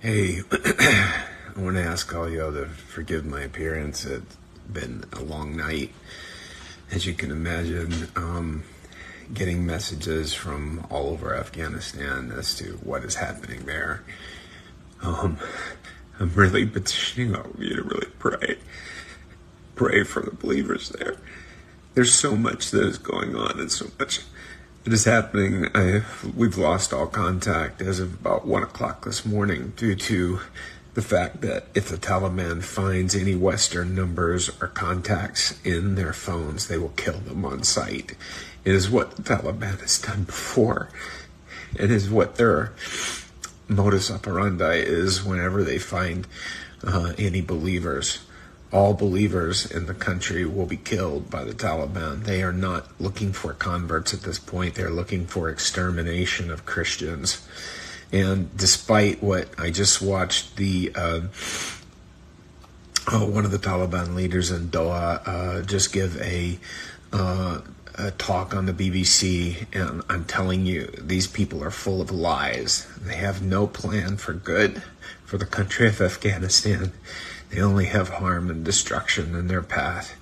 Hey, I want to ask all y'all to forgive my appearance. It's been a long night, as you can imagine. Getting messages from all over Afghanistan as to what is happening there. I'm really petitioning all of you to really pray for the believers there. There's so much that is going on and so much that is happening. We've lost all contact as of about 1 o'clock this morning due to the fact that if the Taliban finds any Western numbers or contacts in their phones, they will kill them on sight. It is what the Taliban has done before. It is what their modus operandi is whenever they find any believers. All believers in the country will be killed by the Taliban. They are not looking for converts at this point. They're looking for extermination of Christians. And despite what I just watched, one of the Taliban leaders in Doha just give a talk on the BBC, and I'm telling you, these people are full of lies. They have no plan for good for the country of Afghanistan. They only have harm and destruction in their path.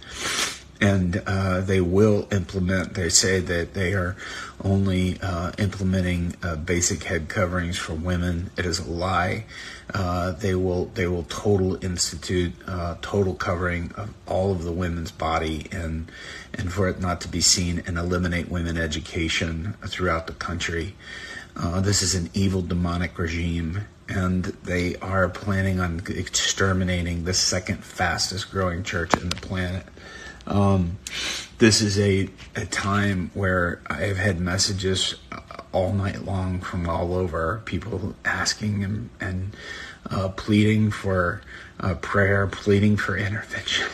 And they will implement, they say that they are only implementing basic head coverings for women. It is a lie. They will institute total covering of all of the women's body and for it not to be seen, and eliminate women education throughout the country. This is an evil, demonic regime, and they are planning on exterminating the second fastest growing church in the planet. This is a time where I've had messages all night long from all over, people asking and pleading for prayer, pleading for intervention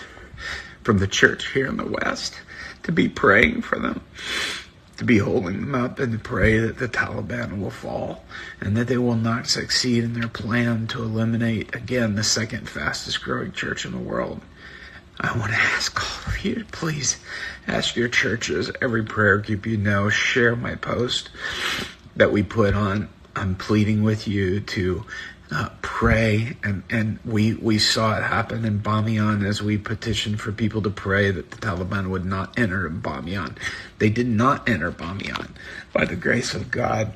from the church here in the West, to be praying for them, to be holding them up, and to pray that the Taliban will fall and that they will not succeed in their plan to eliminate, again, the second fastest growing church in the world. I want to ask all of you to please ask your churches, every prayer group you know, share my post that we put on. I'm pleading with you to pray, and we saw it happen in Bamiyan as we petitioned for people to pray that the Taliban would not enter Bamiyan. They did not enter Bamiyan by the grace of God.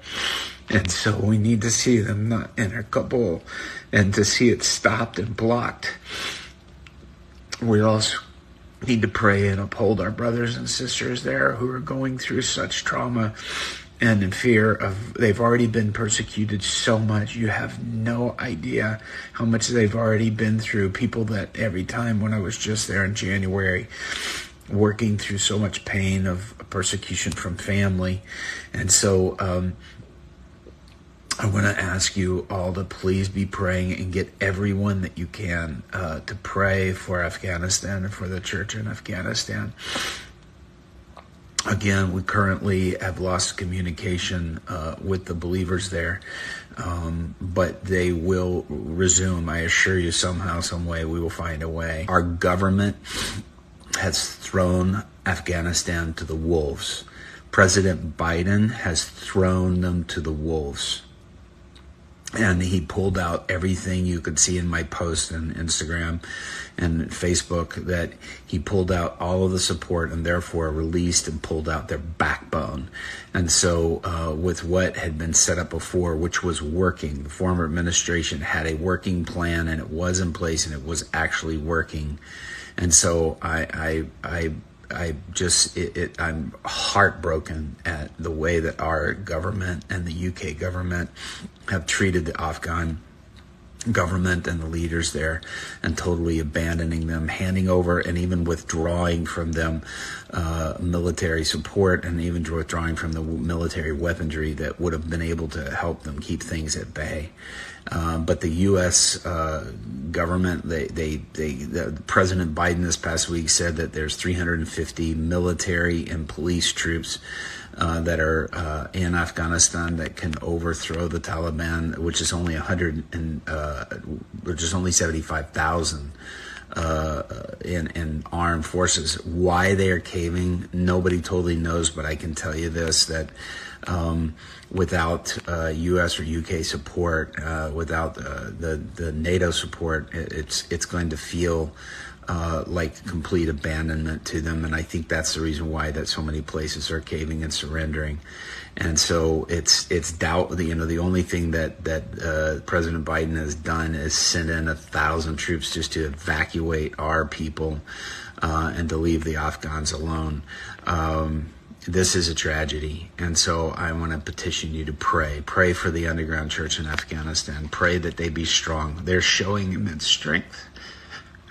And so we need to see them not enter Kabul and to see it stopped and blocked. We also need to pray and uphold our brothers and sisters there who are going through such trauma and in fear of, they've already been persecuted so much. You have no idea how much they've already been through. People that every time when I was just there in January, working through so much pain of persecution from family. And so I want to ask you all to please be praying and get everyone that you can to pray for Afghanistan and for the church in Afghanistan. Again, we currently have lost communication with the believers there, but they will resume. I assure you, somehow, some way, we will find a way. Our government has thrown Afghanistan to the wolves. President Biden has thrown them to the wolves. And he pulled out everything you could see in my post on Instagram and Facebook, that he pulled out all of the support and therefore released and pulled out their backbone. And so with what had been set up before, which was working, the former administration had a working plan and it was in place and it was actually working. And so I'm heartbroken at the way that our government and the UK government have treated the Afghan government and the leaders there, and totally abandoning them, handing over and even withdrawing from them military support, and even withdrawing from the military weaponry that would have been able to help them keep things at bay. But the U.S. government, President Biden this past week said that there's 350 military and police troops that are in Afghanistan that can overthrow the Taliban, which is only 75,000 in armed forces. Why they are caving, nobody totally knows, but I can tell you this, that without U.S. or U.K. support, without the NATO support, it's going to feel like complete abandonment to them. And I think that's the reason why that so many places are caving and surrendering. And so it's doubt. The only thing that President Biden has done is send in 1,000 troops just to evacuate our people and to leave the Afghans alone. This is a tragedy. And so I want to petition you to pray for the underground church in Afghanistan. Pray that they be strong. They're showing immense strength.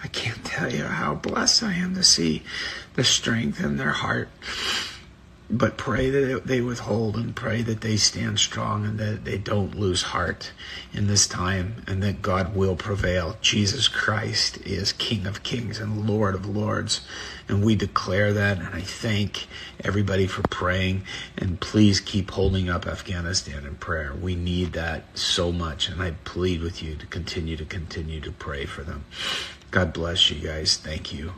I can't tell you how blessed I am to see the strength in their heart. But pray that they withhold, and pray that they stand strong, and that they don't lose heart in this time, and that God will prevail. Jesus Christ is King of Kings and Lord of Lords, and we declare that. And I thank everybody for praying, and please keep holding up Afghanistan in prayer. We need that so much, and I plead with you to continue to pray for them. God bless you guys. Thank you.